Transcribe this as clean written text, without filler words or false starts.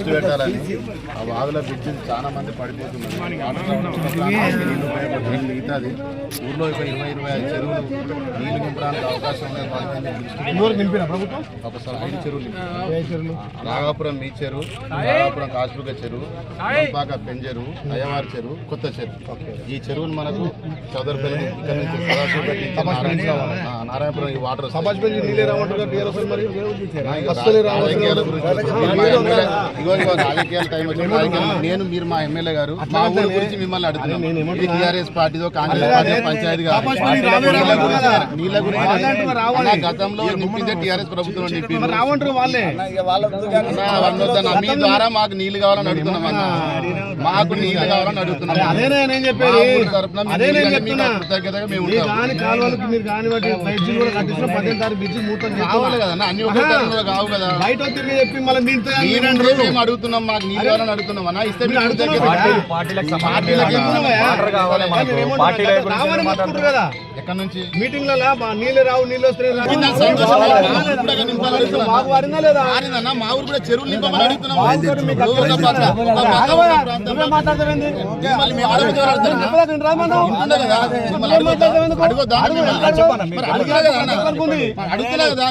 దృష్టి పెట్టాలని ఆ వాగుల బ్రిడ్జ్ చాలా మంది పడిపోతున్నారు. మిగతాది ఊర్లో ఒక 20-25 చెరువులు నీళ్లు నింపడానికి అవకాశం లేదు. ఒకసారి 5 చెరువులు నాగాపురం మీ చెరువు, నాగాపురం కాశ్మీర చెరువు, పాక పెంజెరువు, అయ్యవారి చెరువు, కొత్త చెరువు. ఈ చెరువును మనకు చౌదరిపల్లి ఇక్కడ నుంచి నారాయణపురం ఈ వాటర్ రాజకీయాల టైం వచ్చి నేను మీరు మా ఎమ్మెల్యే గారు మా ఊరి గురించి మిమ్మల్ని అడుగుతున్నాను. టీఆర్ఎస్ పార్టీతో కాంగ్రెస్ పార్టీ పంచాయతీ నీళ్ళ గురించి గతంలో నింపిందే టీఆర్ఎస్ ప్రభుత్వం నింపింది. మీ ద్వారా మాకు నీళ్లు కావాలని అడుగుతున్నాం అన్న, మాకు నీళ్లు కావాలని అడుగుతున్నాం. కృతజ్ఞతగా మేము కావాలి కదన్నా, అన్ని ఒకే తరంలో కావు కదా. మేము అడుగుతున్నాం, మాకు నీళ్ళు కావాలని అడుగుతున్నాం అన్న. ఇస్తే ఎక్కడ నుంచి మీటింగ్ నీళ్ళు రావు, నీళ్ళు వస్తే మా ఊరు కూడా చెరువులు నింపమని అడుగుతున్నాం. అడుగుతా కదా